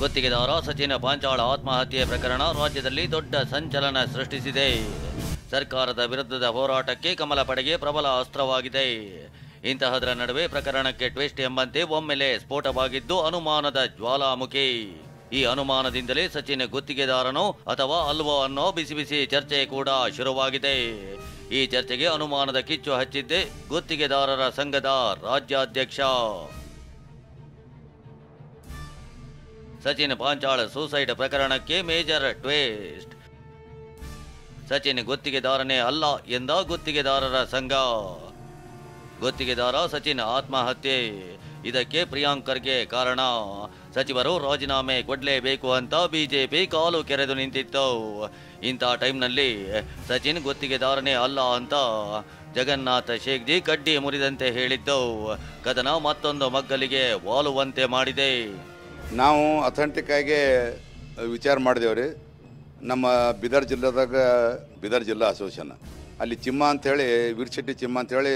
ಗುತ್ತಿಗೆದಾರ ಸಚಿನ್ ಪಾಂಚಾಳ ಆತ್ಮಹತ್ಯೆ ಪ್ರಕರಣ ರಾಜ್ಯದಲ್ಲಿ ದೊಡ್ಡ ಸಂಚಲನ ಸೃಷ್ಟಿಸಿದೆ. ಸರ್ಕಾರದ ವಿರುದ್ಧದ ಹೋರಾಟಕ್ಕೆ ಕಮಲ ಪಡೆಗೆ ಪ್ರಬಲ ಅಸ್ತ್ರವಾಗಿದೆ. ಇಂತಹದರ ನಡುವೆ ಪ್ರಕರಣಕ್ಕೆ ಟ್ವಿಸ್ಟ್ ಎಂಬಂತೆ ಒಮ್ಮೆಲೆ ಸ್ಫೋಟವಾಗಿದ್ದು ಅನುಮಾನದ ಜ್ವಾಲಾಮುಖಿ. ಈ ಅನುಮಾನದಿಂದಲೇ ಸಚಿನ್ ಗುತ್ತಿಗೆದಾರನೋ ಅಥವಾ ಅಲ್ವೋ ಅನ್ನೋ ಬಿಸಿ ಬಿಸಿ ಚರ್ಚೆ ಕೂಡ ಶುರುವಾಗಿದೆ. ಈ ಚರ್ಚೆಗೆ ಅನುಮಾನದ ಕಿಚ್ಚು ಹಚ್ಚಿದ್ದೆ ಗುತ್ತಿಗೆದಾರರ ಸಂಘದ ರಾಜ್ಯಾಧ್ಯಕ್ಷ. ಸಚಿನ್ ಪಾಂಚಾಳ್ ಸೂಸೈಡ್ ಪ್ರಕರಣಕ್ಕೆ ಮೇಜರ್ ಟ್ವಿಸ್ಟ್. ಸಚಿನ್ ಗುತ್ತಿಗೆದಾರನೇ ಅಲ್ಲ ಎಂದ ಗುತ್ತಿಗೆದಾರರ ಸಂಘ. ಗುತ್ತಿಗೆದಾರ ಸಚಿನ್ ಆತ್ಮಹತ್ಯೆ, ಇದಕ್ಕೆ ಪ್ರಿಯಾಂಕ್ ಖರ್ಗೆ ಕಾರಣ. ಸಚಿವರು ರಾಜೀನಾಮೆ ಕೊಡಲೇಬೇಕು ಅಂತ ಬಿಜೆಪಿ ಕಾಲು ಕೆರೆದು ನಿಂತಿತ್ತು. ಇಂಥ ಟೈಮ್ನಲ್ಲಿ ಸಚಿನ್ ಗುತ್ತಿಗೆದಾರನೇ ಅಲ್ಲ ಅಂತ ಜಗನ್ನಾಥ್ ಶೇಖ್ಜಿ ಕಡ್ಡಿ ಮುರಿದಂತೆ ಹೇಳಿದ್ದು ಕದನ ಮತ್ತೊಂದು ಮಗ್ಗಲಿಗೆ ವಾಲುವಂತೆ ಮಾಡಿದೆ. ನಾವು ಅಥೆಂಟಿಕ್ ಆಗಿ ವಿಚಾರ ಮಾಡಿದೇವ್ರಿ. ನಮ್ಮ ಬೀದರ್ ಜಿಲ್ಲೆದಾಗ ಬೀದರ್ ಜಿಲ್ಲಾ ಅಸೋಸಿಯೇಷನ್ ಅಲ್ಲಿ ಚಿಮ್ಮ ಅಂಥೇಳಿ ವೀರಶೆಟ್ಟಿ ಚಿಮ್ಮ ಅಂಥೇಳಿ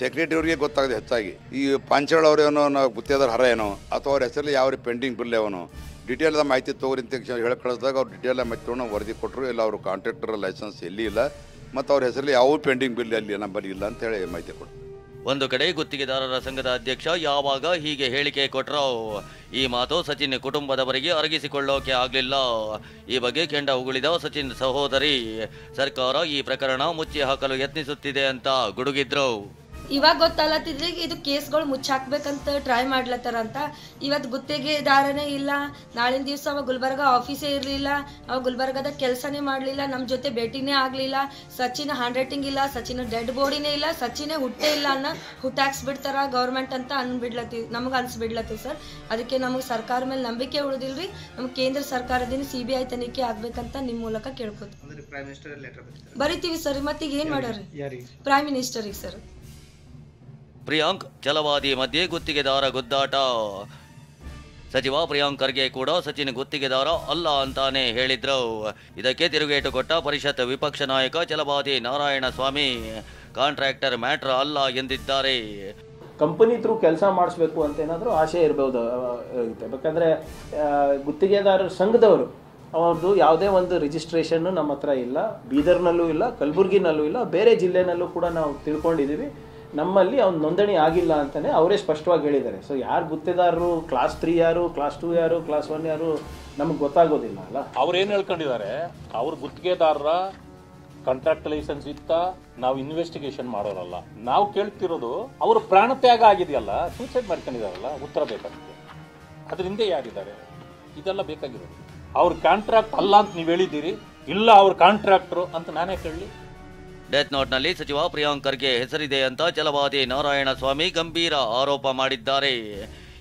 ಸೆಕ್ರೆಟರಿಯವ್ರಿಗೆ ಗೊತ್ತಾಗಿದೆ ಹೆಚ್ಚಾಗಿ. ಈ ಪಾಂಚಾಳ್ ಅವ್ರೇನೋ ನಾವು ಗುತ್ತಿಗೆದಾರ ಹರ ಏನೋ ಅಥವಾ ಅವ್ರ ಹೆಸರಲ್ಲಿ ಯಾವ ಪೆಂಡಿಂಗ್ ಬಿಲ್ ಅವನು ಡಿಟೇಲ್ದ ಮಾಹಿತಿ ತೊಗೊರಿ ಅಂತ ಹೇಳಿ ಕಳಿಸಿದಾಗ ಅವ್ರು ಡಿಟೇಲ್ ಮಾಹಿತಿ ತೊಗೊಂಡು ವರದಿ ಕೊಟ್ಟರು. ಇಲ್ಲ ಅವರು ಕಾಂಟ್ರಾಕ್ಟರ್ ಲೈಸೆನ್ಸ್ ಎಲ್ಲಿ ಇಲ್ಲ ಮತ್ತು ಅವ್ರ ಹೆಸರಲ್ಲಿ ಯಾವ ಪೆಂಡಿಂಗ್ ಬಿಲ್ ಅಲ್ಲಿ ನಂಬರ್ ಇಲ್ಲ ಅಂತೇಳಿ ಮಾಹಿತಿ ಕೊಟ್ಟರು. ಒಂದು ಕಡೆ ಗುತ್ತಿಗೆದಾರರ ಸಂಘದ ಅಧ್ಯಕ್ಷ ಯಾವಾಗ ಹೀಗೆ ಹೇಳಿಕೆ ಕೊಟ್ಟರೋ ಈ ಮಾತು ಸಚಿನ್ ಕುಟುಂಬದವರಿಗೆ ಅರಗಿಸಿಕೊಳ್ಳೋಕೆ ಆಗಲಿಲ್ಲ. ಈ ಬಗ್ಗೆ ಕೆಂಡ ಉಗುಳಿದ ಸಚಿನ್ ಸಹೋದರಿ ಸರ್ಕಾರ ಈ ಪ್ರಕರಣ ಮುಚ್ಚಿ ಹಾಕಲು ಯತ್ನಿಸುತ್ತಿದೆ ಅಂತ ಗುಡುಗಿದ್ರು. ಇವಾಗ ಗೊತ್ತಾಗ್ಲತ್ತಿದ್ರೆ ಇದು ಕೇಸ್ಗಳು ಮುಚ್ಚಾಕ್ಬೇಕಂತ ಟ್ರೈ ಮಾಡ್ಲತ್ತಾರ ಅಂತ. ಇವತ್ತು ಗುತ್ತಿಗೆದಾರನೇ ಇಲ್ಲ, ನಾಳಿನ ದಿವಸ ಅವ ಗುಲ್ಬರ್ಗ ಆಫೀಸೇ ಇರಲಿಲ್ಲ, ಅವ ಗುಲ್ಬರ್ಗದ ಕೆಲಸನೇ ಮಾಡಲಿಲ್ಲ, ನಮ್ಮ ಜೊತೆ ಭೇಟಿನೇ ಆಗಲಿಲ್ಲ, ಸಚಿನ್ ಹ್ಯಾಂಡ್ ರೈಟಿಂಗ್ ಇಲ್ಲ, ಸಚಿನ್ ಡೆಡ್ ಬಾಡಿನೇ ಇಲ್ಲ, ಸಚಿನೇ ಹುಟ್ಟೇ ಇಲ್ಲ ಅನ್ನೋ ಹುಟ್ಟಾಕ್ಸ್ಬಿಡ್ತಾರ ಗೌರ್ಮೆಂಟ್ ಅಂತ ನಮ್ಗೆ ಅನ್ಸ್ಬಿಡ್ಲತ್ತೀವಿ ಸರ್. ಅದಕ್ಕೆ ನಮಗೆ ಸರ್ಕಾರ ಮೇಲೆ ನಂಬಿಕೆ ಉಳಿದಿಲ್ರಿ. ನಮ್ಗೆ ಕೇಂದ್ರ ಸರ್ಕಾರದಿಂದ CBI ತನಿಖೆ ಆಗ್ಬೇಕಂತ ನಿಮ್ಮ ಮೂಲಕ ಕೇಳ್ಬೋದು. ಬರಿತೀವಿ ಸರ್. ಮತ್ತೀಗ ಏನು ಮಾಡೋರಿ? ಪ್ರೈಮ್ ಮಿನಿಸ್ಟರಿಗೆ ಸರ್. ಪ್ರಿಯಾಂಕ್ ಛಲವಾದಿ ಮಧ್ಯೆ ಗುತ್ತಿಗೆದಾರ ಗುದ್ದಾಟ. ಸಚಿವ ಪ್ರಿಯಾಂಕ್ ಖರ್ಗೆ ಕೂಡ ಸಚಿನ್ ಗುತ್ತಿಗೆದಾರ ಅಲ್ಲ ಅಂತಾನೆ ಹೇಳಿದ್ರು. ಇದಕ್ಕೆ ತಿರುಗೇಟು ಕೊಟ್ಟ ಪರಿಷತ್ ವಿಪಕ್ಷ ನಾಯಕ ಛಲವಾದಿ ನಾರಾಯಣ ಸ್ವಾಮಿ ಕಾಂಟ್ರಾಕ್ಟರ್ ಮ್ಯಾಟ್ರ್ ಅಲ್ಲ ಎಂದಿದ್ದಾರೆ. ಕಂಪನಿ ಥ್ರೂ ಕೆಲಸ ಮಾಡಿಸ್ಬೇಕು ಅಂತ ಏನಾದರೂ ಆಸೆ ಇರಬಹುದು. ಯಾಕಂದರೆ ಗುತ್ತಿಗೆದಾರರ ಸಂಘದವರು ಅವ್ರದ್ದು ಯಾವುದೇ ಒಂದು ರಿಜಿಸ್ಟ್ರೇಷನ್ನು ನಮ್ಮ ಹತ್ರ ಇಲ್ಲ, ಬೀದರ್ನಲ್ಲೂ ಇಲ್ಲ, ಕಲಬುರ್ಗಿನಲ್ಲೂ ಇಲ್ಲ, ಬೇರೆ ಜಿಲ್ಲೆನಲ್ಲೂ ಕೂಡ ನಾವು ತಿಳ್ಕೊಂಡಿದ್ದೀವಿ. ನಮ್ಮಲ್ಲಿ ಅವ್ನು ನೋಂದಣಿ ಆಗಿಲ್ಲ ಅಂತಲೇ ಅವರೇ ಸ್ಪಷ್ಟವಾಗಿ ಹೇಳಿದ್ದಾರೆ. ಸೊ ಯಾರು ಗುತ್ತಿಗೆದಾರರು, ಕ್ಲಾಸ್ 3 ಯಾರು, ಕ್ಲಾಸ್ 2 ಯಾರು, ಕ್ಲಾಸ್ 1 ಯಾರು ನಮಗೆ ಗೊತ್ತಾಗೋದಿಲ್ಲ ಅಲ್ಲ. ಅವ್ರು ಏನು ಹೇಳ್ಕೊಂಡಿದ್ದಾರೆ, ಅವ್ರ ಗುತ್ತಿಗೆದಾರರ ಕಾಂಟ್ರಾಕ್ಟ್ ಲೈಸೆನ್ಸ್ ಇತ್ತ ನಾವು ಇನ್ವೆಸ್ಟಿಗೇಷನ್ ಮಾಡೋರಲ್ಲ. ನಾವು ಕೇಳ್ತಿರೋದು ಅವ್ರ ಪ್ರಾಣತ್ಯಾಗ ಆಗಿದೆಯಲ್ಲ, ಸೂಸೈಡ್ ಮಾಡ್ಕೊಂಡಿದಾರಲ್ಲ, ಉತ್ತರ ಬೇಕಾಗುತ್ತೆ. ಅದರಿಂದ ಯಾರಿದ್ದಾರೆ ಇದೆಲ್ಲ ಬೇಕಾಗಿರೋದು. ಅವ್ರ ಕಾಂಟ್ರಾಕ್ಟ್ ಅಲ್ಲ ಅಂತ ನೀವು ಹೇಳಿದ್ದೀರಿ, ಇಲ್ಲ ಅವ್ರ ಕಾಂಟ್ರಾಕ್ಟ್ರು ಅಂತ ನಾನೇ ಕೇಳಲಿ. ಡೆತ್ ನೋಟ್ನಲ್ಲಿ ಸಚಿವ ಪ್ರಿಯಾಂಕ್ ಖರ್ಗೆ ಹೆಸರಿದೆ ಅಂತ ಛಲವಾದಿ ನಾರಾಯಣ ಸ್ವಾಮಿ ಗಂಭೀರ ಆರೋಪ ಮಾಡಿದ್ದಾರೆ.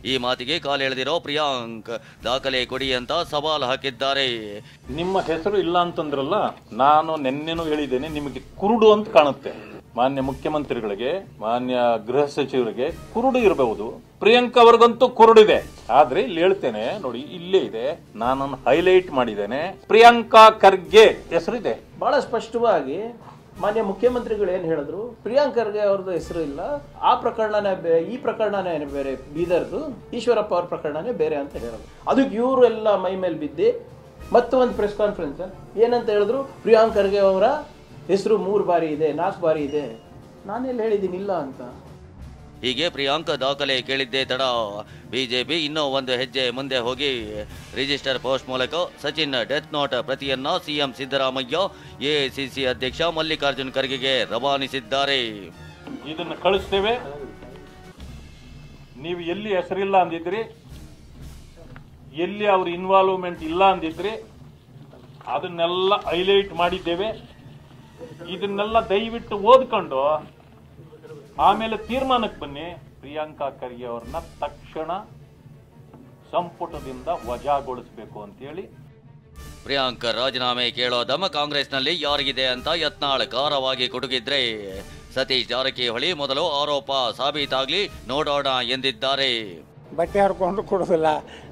ಈ ಮಾತಿಗೆ ಕಾಲೆಳೆದಿರೋ ಪ್ರಿಯಾಂಕ್ ದಾಖಲೆ ಕೊಡಿ ಅಂತ ಸವಾಲು ಹಾಕಿದ್ದಾರೆ. ನಿಮ್ಮ ಹೆಸರು ಇಲ್ಲ ಅಂತಂದ್ರಲ್ಲ, ನಾನು ನಿನ್ನೆನೂ ಹೇಳಿದ್ದೇನೆ, ನಿಮಗೆ ಕುರುಡು ಅಂತ ಕಾಣುತ್ತೆ. ಮಾನ್ಯ ಮುಖ್ಯಮಂತ್ರಿಗಳಿಗೆ, ಮಾನ್ಯ ಗೃಹ ಸಚಿವರಿಗೆ ಕುರುಡು ಇರಬಹುದು, ಪ್ರಿಯಾಂಕ್ ಅವ್ರಿಗಂತೂ ಕುರುಡಿದೆ. ಆದ್ರೆ ಇಲ್ಲಿ ಹೇಳ್ತೇನೆ ನೋಡಿ, ಇಲ್ಲೇ ಇದೆ, ನಾನು ಹೈಲೈಟ್ ಮಾಡಿದ್ದೇನೆ, ಪ್ರಿಯಾಂಕಾ ಖರ್ಗೆ ಹೆಸರಿದೆ. ಬಹಳ ಸ್ಪಷ್ಟವಾಗಿ ಮಾನ್ಯ ಮುಖ್ಯಮಂತ್ರಿಗಳು ಏನು ಹೇಳಿದ್ರು, ಪ್ರಿಯಾಂಕ್ ಖರ್ಗೆ ಅವ್ರದ್ದು ಹೆಸರು ಇಲ್ಲ, ಆ ಪ್ರಕರಣನೇ ಈ ಪ್ರಕರಣನೇ ಬೇರೆ, ಬೀದರ್ದು ಈಶ್ವರಪ್ಪ ಅವ್ರ ಪ್ರಕರಣನೇ ಬೇರೆ ಅಂತ ಹೇಳಿದ್ರು. ಅದಕ್ಕೆ ಇವರು ಎಲ್ಲ ಮೈ ಮೇಲೆ ಬಿದ್ದು ಮತ್ತು ಒಂದು ಪ್ರೆಸ್ ಕಾನ್ಫರೆನ್ಸ್ ಏನಂತ ಹೇಳಿದ್ರು, ಪ್ರಿಯಾಂಕ್ ಖರ್ಗೆ ಅವರ ಹೆಸರು 3 ಬಾರಿ ಇದೆ, 4 ಬಾರಿ ಇದೆ. ನಾನೆಲ್ಲಿ ಹೇಳಿದ್ದೀನಿ ಇಲ್ಲ ಅಂತ. ಹೀಗೆ ಪ್ರಿಯಾಂಕ್ ದಾಖಲೆ ಕೇಳಿದ್ದೇ ತಡ ಬಿಜೆಪಿ ಇನ್ನೂ ಒಂದು ಹೆಜ್ಜೆ ಮುಂದೆ ಹೋಗಿ ರಿಜಿಸ್ಟರ್ ಪೋಸ್ಟ್ ಮೂಲಕ ಸಚಿನ್ ಡೆತ್ ನೋಟ್ ಪ್ರತಿಯನ್ನ ಸಿಎಂ ಸಿದ್ದರಾಮಯ್ಯ, ಎಐಸಿಸಿ ಅಧ್ಯಕ್ಷ ಮಲ್ಲಿಕಾರ್ಜುನ್ ಖರ್ಗೆಗೆ ರವಾನಿಸಿದ್ದಾರೆ. ಇದನ್ನು ಕಳಿಸ್ತೇವೆ, ನೀವು ಎಲ್ಲಿ ಹೆಸರಿಲ್ಲ ಅಂದಿದ್ರಿ, ಎಲ್ಲಿ ಅವ್ರ ಇನ್ವಾಲ್ವ್ಮೆಂಟ್ ಇಲ್ಲ ಅಂದಿದ್ರಿ, ಅದನ್ನೆಲ್ಲ ಹೈಲೈಟ್ ಮಾಡಿದ್ದೇವೆ. ಇದನ್ನೆಲ್ಲ ದಯವಿಟ್ಟು ಓದ್ಕೊಂಡು ಆಮೇಲೆ ತೀರ್ಮಾನಕ್ಕೆ ಬನ್ನಿ. ಪ್ರಿಯಾಂಕಾ ಖರ್ಗೆ ಅವ್ರನ್ನ ತಕ್ಷಣ ಸಂಪುಟದಿಂದ ವಜಾಗೊಳಿಸಬೇಕು ಅಂತೇಳಿ. ಪ್ರಿಯಾಂಕ್ ರಾಜೀನಾಮೆ ಕೇಳೋ ದಮ ಕಾಂಗ್ರೆಸ್ನಲ್ಲಿ ಯಾರಿಗಿದೆ ಅಂತ ಯತ್ನಾಳ್ ಖಾರವಾಗಿ ಕುಟುಕಿದ್ರೆ ಸತೀಶ್ ಜಾರಕಿಹೊಳಿ ಮೊದಲು ಆರೋಪ ಸಾಬೀತಾಗ್ಲಿ ನೋಡೋಣ ಎಂದಿದ್ದಾರೆ. ಬಟ್ಟೆ ಹರ್ಕೊಂಡು ಕೊಡೋದಿಲ್ಲ,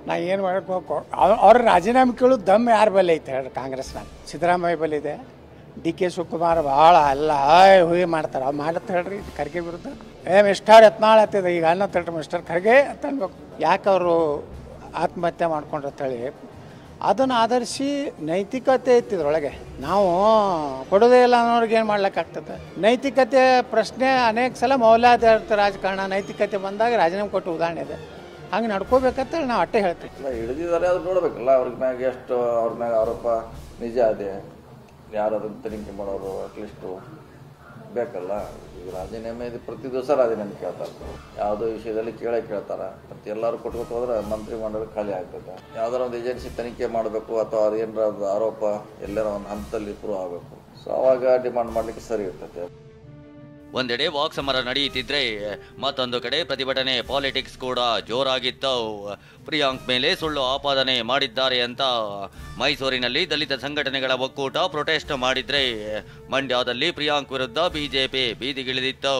ನಾ ಏನು ಮಾಡಬೇಕು, ಅವ್ರ ರಾಜೀನಾಮೆ ಕೇಳೋದು ದಮ್ ಯಾರ ಬಲ್ಲಿ ಐತೆ ಹೇಳ್ರಿ? ಕಾಂಗ್ರೆಸ್ನಾಗ ಸಿದ್ದರಾಮಯ್ಯ ಬಲ್ಲಿ ಇದೆ, DK ಶಿವಕುಮಾರ್ ಭಾಳ ಎಲ್ಲ ಹೋಗಿ ಮಾಡ್ತಾರೆ. ಅವ್ರು ಮಾಡತ್ತೆ ಹೇಳ್ರಿ ಖರ್ಗೆ ವಿರುದ್ಧ. ಮಿಸ್ಟರ್ ಯತ್ನಾಳ್ ಹತ್ತಿದ ಈಗ ಅನ್ನ ತಟ್ಟ ಮಿಸ್ಟರ್ ಖರ್ಗೆ ಅಂತ ಅನ್ಬೇಕು. ಯಾಕೆ ಅವರು ಆತ್ಮಹತ್ಯೆ ಮಾಡ್ಕೊಂಡ್ರು ಅಂತೇಳಿ ಅದನ್ನು ಆಧರಿಸಿ ನೈತಿಕತೆ ಇತ್ತಿದ್ರೊಳಗೆ ನಾವು ಕೊಡೋದೇ ಇಲ್ಲ ಅನ್ನೋರಿಗೆ ಏನು ಮಾಡ್ಲಿಕ್ಕಾಗ್ತದೆ. ನೈತಿಕತೆ ಪ್ರಶ್ನೆ ಅನೇಕ ಸಲ ಮೌಲ್ಯಾಧಾರಿತ ರಾಜಕಾರಣ ನೈತಿಕತೆ ಬಂದಾಗ ರಾಜೀನಾಮೆ ಕೊಟ್ಟು ಉದಾಹರಣೆ ಇದೆ. ಹಂಗೆ ನಡ್ಕೋಬೇಕಂತೇಳಿ ನಾವು ಅಟ್ಟೆ ಹೇಳ್ತೀವಿ. ಹಿಡಿದಿದ್ದಾರೆ ಅದು ನೋಡಬೇಕಲ್ಲ, ಅವ್ರ ಮ್ಯಾಗ ಎಷ್ಟು ಅವ್ರ ಮ್ಯಾಗ ಆರೋಪ ನಿಜ ಅದೇ, ಯಾರು ಅದನ್ನು ತನಿಖೆ ಮಾಡೋರು ಅಟ್ಲೀಸ್ಟು ಬೇಕಲ್ಲ. ಈಗ ರಾಜೀನಾಮೆ ಇದು ಪ್ರತಿ ದಿವಸ ರಾಜೀನಾಮೆ ಕೇಳ್ತಾರೆ, ಯಾವುದೋ ವಿಷಯದಲ್ಲಿ ಕೇಳ್ತಾರೆ. ಮತ್ತು ಎಲ್ಲರೂ ಕೊಟ್ಕೊತ ಹೋದ್ರೆ ಮಂತ್ರಿ ಮಂಡಳಿ ಖಾಲಿ ಆಗ್ತದೆ. ಯಾವ್ದಾರ ಒಂದು ಏಜೆನ್ಸಿ ತನಿಖೆ ಮಾಡಬೇಕು ಅಥವಾ ಅದೇನಾರ ಆರೋಪ ಎಲ್ಲರ ಒಂದು ಹಂತದಲ್ಲಿ ಪ್ರೂವ್ ಆಗಬೇಕು. ಸೊ ಅವಾಗ ಡಿಮಾಂಡ್ ಮಾಡಲಿಕ್ಕೆ ಸರಿ ಇರ್ತದೆ. ಒಂದೆಡೆ ವಾಕ್ ಸಮರ ನಡೆಯುತ್ತಿದ್ರೆ ಮತ್ತೊಂದು ಕಡೆ ಪ್ರತಿಭಟನೆ ಪಾಲಿಟಿಕ್ಸ್ ಕೂಡ ಜೋರಾಗಿತ್ತು. ಪ್ರಿಯಾಂಕ್ ಮೇಲೆ ಸುಳ್ಳು ಆಪಾದನೆ ಮಾಡಿದ್ದಾರೆ ಅಂತ ಮೈಸೂರಿನಲ್ಲಿ ದಲಿತ ಸಂಘಟನೆಗಳ ಒಕ್ಕೂಟ ಪ್ರೊಟೆಸ್ಟ್ ಮಾಡಿದ್ರೆ, ಮಂಡ್ಯದಲ್ಲಿ ಪ್ರಿಯಾಂಕ್ ವಿರುದ್ಧ ಬಿಜೆಪಿ ಬೀದಿಗಿಳಿದಿತ್ತು.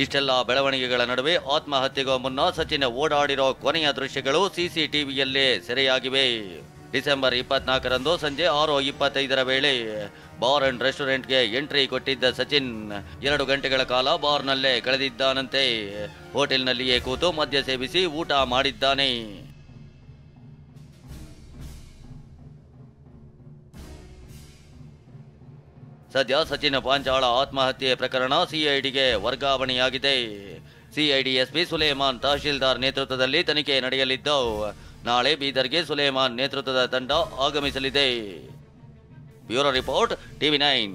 ಇಷ್ಟೆಲ್ಲ ಬೆಳವಣಿಗೆಗಳ ನಡುವೆ ಆತ್ಮಹತ್ಯೆಗೂ ಮುನ್ನ ಸಚಿನ್ ಓಡಾಡಿರೋ ಕೊನೆಯ ದೃಶ್ಯಗಳು ಸಿಸಿಟಿವಿಯಲ್ಲೇ ಸೆರೆಯಾಗಿವೆ. ಡಿಸೆಂಬರ್ 24ರಂದು ಸಂಜೆ 6:25 ವೇಳೆ ಬಾರ್ ಅಂಡ್ ರೆಸ್ಟೋರೆಂಟ್ಗೆ ಎಂಟ್ರಿ ಕೊಟ್ಟಿದ್ದ ಸಚಿನ್ 2 ಗಂಟೆಗಳ ಕಾಲ ಬಾರ್ನಲ್ಲೇ ಕಳೆದಿದ್ದಾನಂತೆ. ಹೋಟೆಲ್ನಲ್ಲಿಯೇ ಕೂತು ಮದ್ಯ ಸೇವಿಸಿ ಊಟ ಮಾಡಿದ್ದಾನೆ. ಸದ್ಯ ಸಚಿನ್ ಪಾಂಚಾಳ ಆತ್ಮಹತ್ಯೆ ಪ್ರಕರಣ ಸಿಐಡಿಗೆ ವರ್ಗಾವಣೆಯಾಗಿದೆ. ಸಿಐಡಿ ಎಸ್ಪಿ ಸುಲೇಮಾನ್ ತಹಶೀಲ್ದಾರ್ ನೇತೃತ್ವದಲ್ಲಿ ತನಿಖೆ ನಡೆಯಲಿದ್ದು, ನಾಳೆ ಬೀದರ್ಗೆ ಸುಲೇಮಾನ್ ನೇತೃತ್ವದ ತಂಡ ಆಗಮಿಸಲಿದೆ. Bureau report, TV9.